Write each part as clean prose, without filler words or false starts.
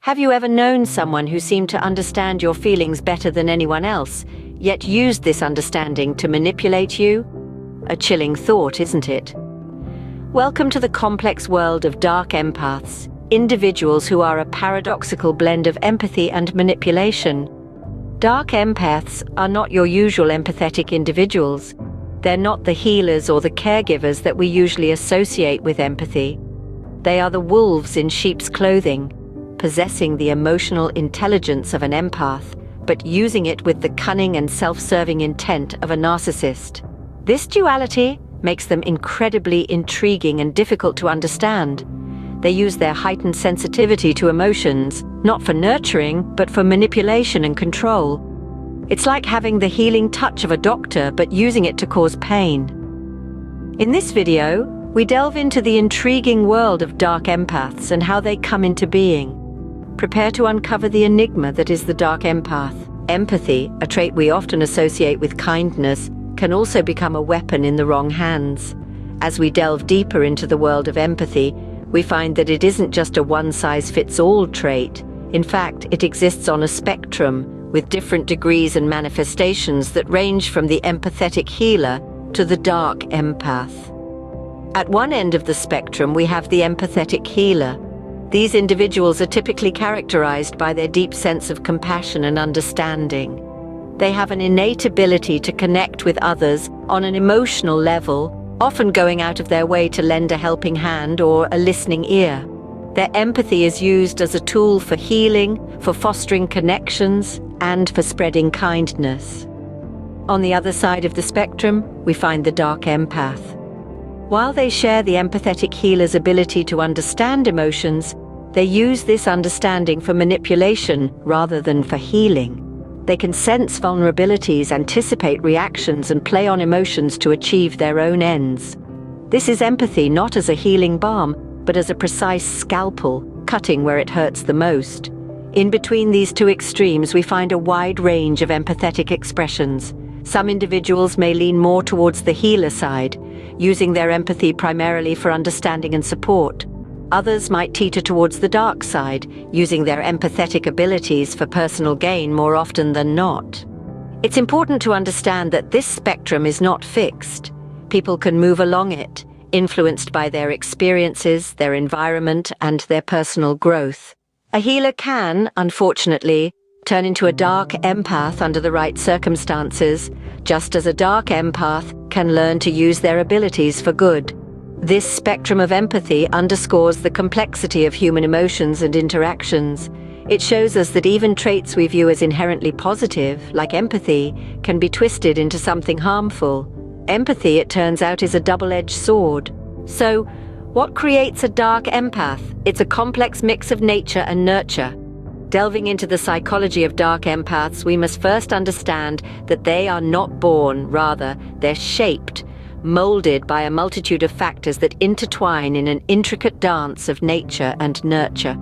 Have you ever known someone who seemed to understand your feelings better than anyone else, yet used this understanding to manipulate you? A chilling thought, isn't it? Welcome to the complex world of dark empaths, individuals who are a paradoxical blend of empathy and manipulation. Dark empaths are not your usual empathetic individuals. They're not the healers or the caregivers that we usually associate with empathy. They are the wolves in sheep's clothing, possessing the emotional intelligence of an empath, but using it with the cunning and self-serving intent of a narcissist. This duality makes them incredibly intriguing and difficult to understand. They use their heightened sensitivity to emotions, not for nurturing, but for manipulation and control. It's like having the healing touch of a doctor, but using it to cause pain. In this video, we delve into the intriguing world of dark empaths and how they come into being. Prepare to uncover the enigma that is the dark empath. Empathy, a trait we often associate with kindness, can also become a weapon in the wrong hands. As we delve deeper into the world of empathy, we find that it isn't just a one-size-fits-all trait. In fact, it exists on a spectrum, with different degrees and manifestations that range from the empathetic healer to the dark empath. At one end of the spectrum, we have the empathetic healer. These individuals are typically characterized by their deep sense of compassion and understanding. They have an innate ability to connect with others on an emotional level, often going out of their way to lend a helping hand or a listening ear. Their empathy is used as a tool for healing, for fostering connections, and for spreading kindness. On the other side of the spectrum, we find the dark empath. While they share the empathetic healer's ability to understand emotions, they use this understanding for manipulation rather than for healing. They can sense vulnerabilities, anticipate reactions, and play on emotions to achieve their own ends. This is empathy not as a healing balm, but as a precise scalpel, cutting where it hurts the most. In between these two extremes, we find a wide range of empathetic expressions. Some individuals may lean more towards the healer side, using their empathy primarily for understanding and support. Others might teeter towards the dark side, using their empathetic abilities for personal gain more often than not. It's important to understand that this spectrum is not fixed. People can move along it, influenced by their experiences, their environment, and their personal growth. A healer can, unfortunately, turn into a dark empath under the right circumstances, just as a dark empath can learn to use their abilities for good. This spectrum of empathy underscores the complexity of human emotions and interactions. It shows us that even traits we view as inherently positive, like empathy, can be twisted into something harmful. Empathy, it turns out, is a double-edged sword. So, what creates a dark empath? It's a complex mix of nature and nurture. Delving into the psychology of dark empaths, we must first understand that they are not born, rather, they're shaped, molded by a multitude of factors that intertwine in an intricate dance of nature and nurture.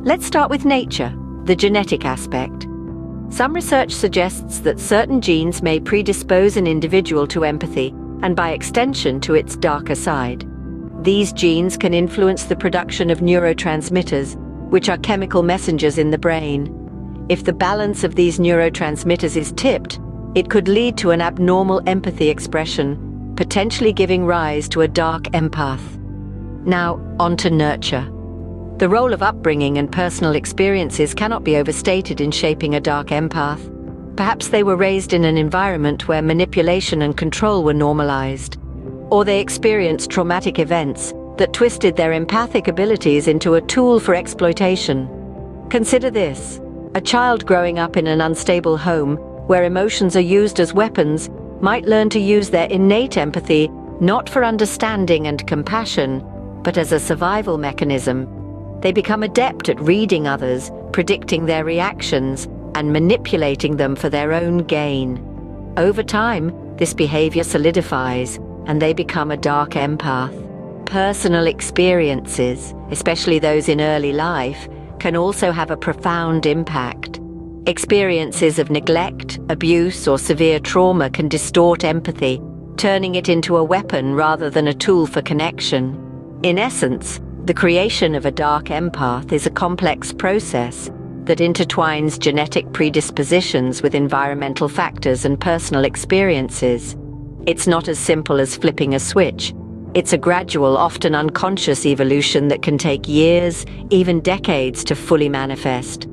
Let's start with nature, the genetic aspect. Some research suggests that certain genes may predispose an individual to empathy, and by extension to its darker side. These genes can influence the production of neurotransmitters, which are chemical messengers in the brain. If the balance of these neurotransmitters is tipped, it could lead to an abnormal empathy expression, potentially giving rise to a dark empath. Now, on to nurture. The role of upbringing and personal experiences cannot be overstated in shaping a dark empath. Perhaps they were raised in an environment where manipulation and control were normalized, or they experienced traumatic events that twisted their empathic abilities into a tool for exploitation. Consider this: a child growing up in an unstable home, where emotions are used as weapons, might learn to use their innate empathy not for understanding and compassion, but as a survival mechanism. They become adept at reading others, predicting their reactions, and manipulating them for their own gain. Over time, this behavior solidifies, and they become a dark empath. Personal experiences, especially those in early life, can also have a profound impact. Experiences of neglect, abuse, or severe trauma can distort empathy, turning it into a weapon rather than a tool for connection. In essence, The creation of a dark empath is a complex process that intertwines genetic predispositions with environmental factors and personal experiences. It's not as simple as flipping a switch. It's a gradual, often unconscious evolution that can take years, even decades, to fully manifest.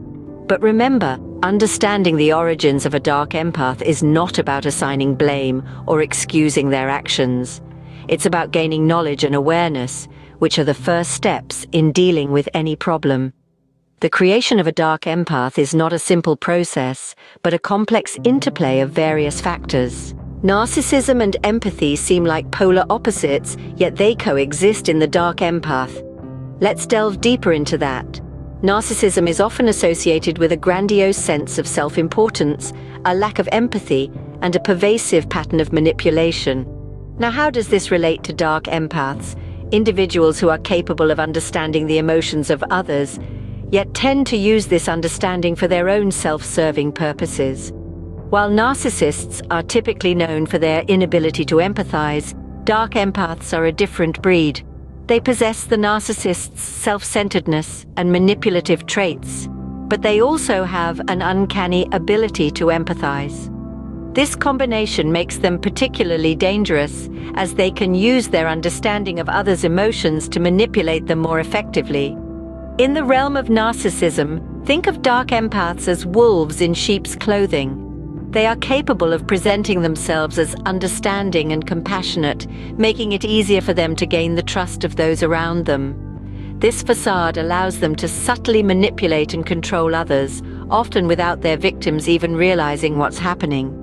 But remember, understanding the origins of a dark empath is not about assigning blame or excusing their actions. It's about gaining knowledge and awareness, which are the first steps in dealing with any problem. The creation of a dark empath is not a simple process, but a complex interplay of various factors. Narcissism and empathy seem like polar opposites, yet they coexist in the dark empath. Let's delve deeper into that. Narcissism is often associated with a grandiose sense of self-importance, a lack of empathy, and a pervasive pattern of manipulation. Now, how does this relate to dark empaths, individuals who are capable of understanding the emotions of others, yet tend to use this understanding for their own self-serving purposes? While narcissists are typically known for their inability to empathize, dark empaths are a different breed. They possess the narcissist's self-centeredness and manipulative traits, but they also have an uncanny ability to empathize. This combination makes them particularly dangerous, as they can use their understanding of others' emotions to manipulate them more effectively. In the realm of narcissism, think of dark empaths as wolves in sheep's clothing. They are capable of presenting themselves as understanding and compassionate, making it easier for them to gain the trust of those around them. This facade allows them to subtly manipulate and control others, often without their victims even realizing what's happening.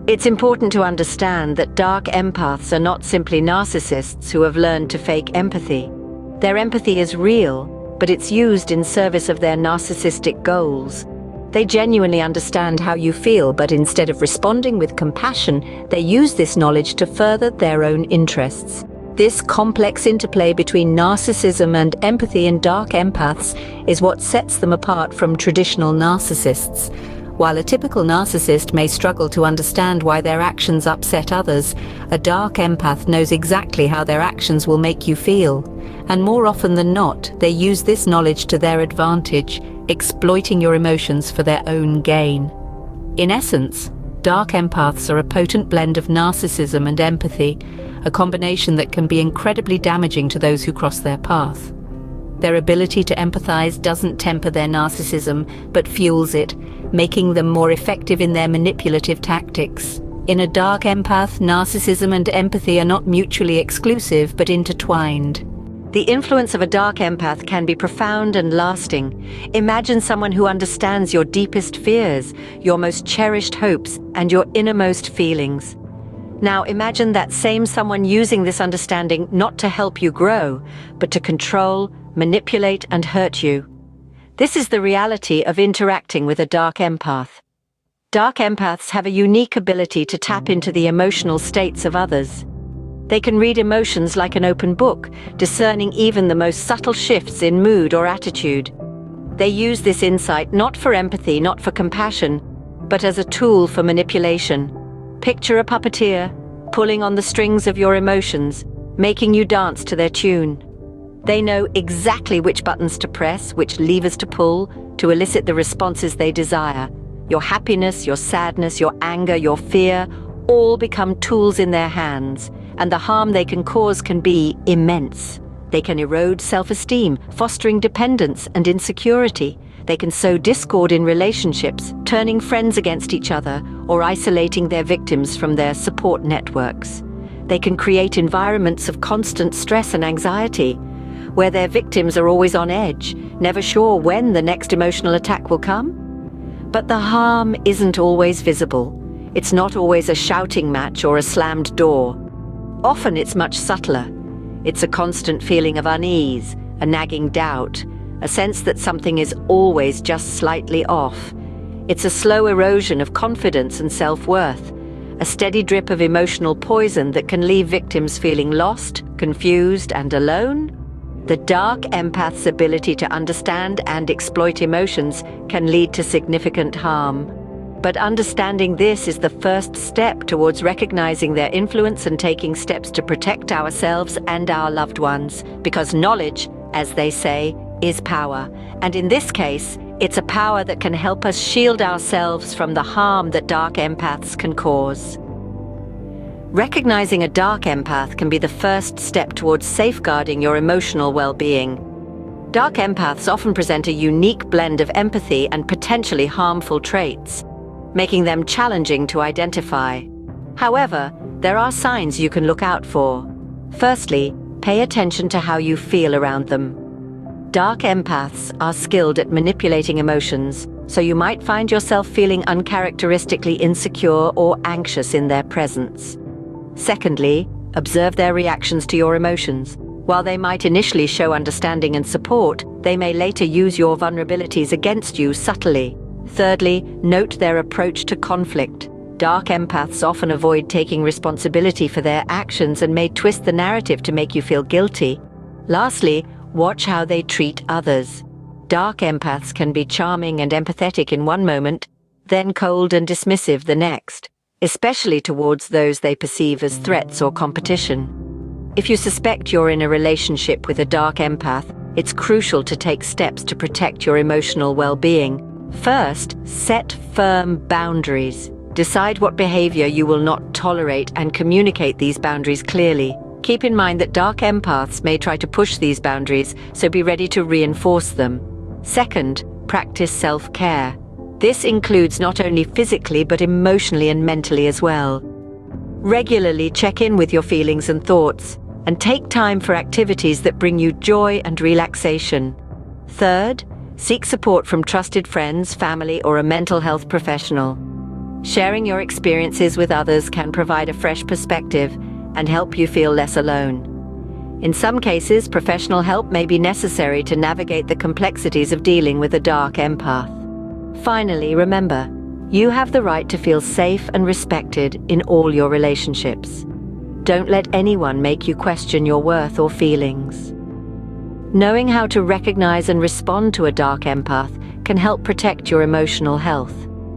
It's important to understand that dark empaths are not simply narcissists who have learned to fake empathy. Their empathy is real, but it's used in service of their narcissistic goals. They genuinely understand how you feel, but instead of responding with compassion, they use this knowledge to further their own interests. This complex interplay between narcissism and empathy in dark empaths is what sets them apart from traditional narcissists. While a typical narcissist may struggle to understand why their actions upset others, a dark empath knows exactly how their actions will make you feel. And more often than not, they use this knowledge to their advantage, exploiting your emotions for their own gain. In essence, dark empaths are a potent blend of narcissism and empathy, a combination that can be incredibly damaging to those who cross their path. Their ability to empathize doesn't temper their narcissism, but fuels it, making them more effective in their manipulative tactics. In a dark empath, narcissism and empathy are not mutually exclusive, but intertwined. The influence of a dark empath can be profound and lasting. Imagine someone who understands your deepest fears, your most cherished hopes, and your innermost feelings. Now imagine that same someone using this understanding not to help you grow, but to control, manipulate, and hurt you. This is the reality of interacting with a dark empath. Dark empaths have a unique ability to tap into the emotional states of others. They can read emotions like an open book, discerning even the most subtle shifts in mood or attitude. They use this insight not for empathy, not for compassion, but as a tool for manipulation. Picture a puppeteer pulling on the strings of your emotions, making you dance to their tune. They know exactly which buttons to press, which levers to pull, to elicit the responses they desire. Your happiness, your sadness, your anger, your fear, all become tools in their hands, and the harm they can cause can be immense. They can erode self-esteem, fostering dependence and insecurity. They can sow discord in relationships, turning friends against each other, or isolating their victims from their support networks. They can create environments of constant stress and anxiety, where their victims are always on edge, never sure when the next emotional attack will come. But the harm isn't always visible. It's not always a shouting match or a slammed door. Often it's much subtler. It's a constant feeling of unease, a nagging doubt, a sense that something is always just slightly off. It's a slow erosion of confidence and self-worth, a steady drip of emotional poison that can leave victims feeling lost, confused, and alone. The dark empath's ability to understand and exploit emotions can lead to significant harm. But understanding this is the first step towards recognizing their influence and taking steps to protect ourselves and our loved ones, because knowledge, as they say, is power. And in this case, it's a power that can help us shield ourselves from the harm that dark empaths can cause. Recognizing a dark empath can be the first step towards safeguarding your emotional well-being. Dark empaths often present a unique blend of empathy and potentially harmful traits, making them challenging to identify. However, there are signs you can look out for. Firstly, pay attention to how you feel around them. Dark empaths are skilled at manipulating emotions, so you might find yourself feeling uncharacteristically insecure or anxious in their presence. Secondly, observe their reactions to your emotions. While they might initially show understanding and support, they may later use your vulnerabilities against you subtly. Thirdly, note their approach to conflict. Dark empaths often avoid taking responsibility for their actions and may twist the narrative to make you feel guilty. Lastly, watch how they treat others. Dark empaths can be charming and empathetic in one moment, then cold and dismissive the next, especially towards those they perceive as threats or competition. If you suspect you're in a relationship with a dark empath, it's crucial to take steps to protect your emotional well-being. First, set firm boundaries. Decide what behavior you will not tolerate and communicate these boundaries clearly. Keep in mind that dark empaths may try to push these boundaries, so be ready to reinforce them. Second, practice self-care. This includes not only physically but emotionally and mentally as well. Regularly check in with your feelings and thoughts, and take time for activities that bring you joy and relaxation. Third, seek support from trusted friends, family, or a mental health professional. Sharing your experiences with others can provide a fresh perspective and help you feel less alone. In some cases, professional help may be necessary to navigate the complexities of dealing with a dark empath. Finally, remember, you have the right to feel safe and respected in all your relationships. Don't let anyone make you question your worth or feelings. Knowing how to recognize and respond to a dark empath can help protect your emotional health.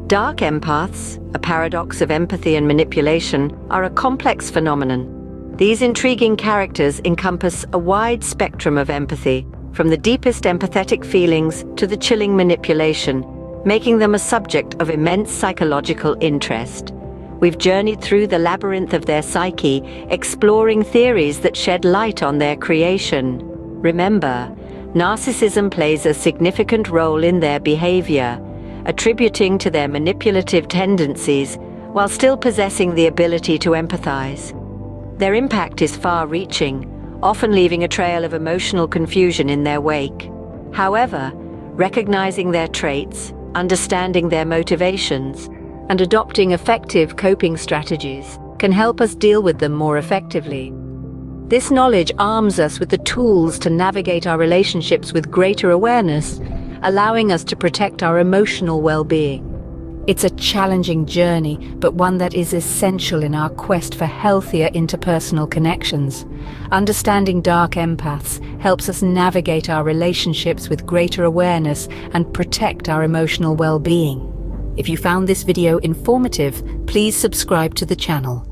Dark empaths, a paradox of empathy and manipulation, are a complex phenomenon. These intriguing characters encompass a wide spectrum of empathy, from the deepest empathetic feelings to the chilling manipulation, making them a subject of immense psychological interest. We've journeyed through the labyrinth of their psyche, exploring theories that shed light on their creation. Remember, narcissism plays a significant role in their behavior, attributing to their manipulative tendencies while still possessing the ability to empathize. Their impact is far-reaching, often leaving a trail of emotional confusion in their wake. However, recognizing their traits, understanding their motivations, and adopting effective coping strategies can help us deal with them more effectively. This knowledge arms us with the tools to navigate our relationships with greater awareness, allowing us to protect our emotional well-being. It's a challenging journey, but one that is essential in our quest for healthier interpersonal connections. Understanding dark empaths helps us navigate our relationships with greater awareness and protect our emotional well-being. If you found this video informative, please subscribe to the channel.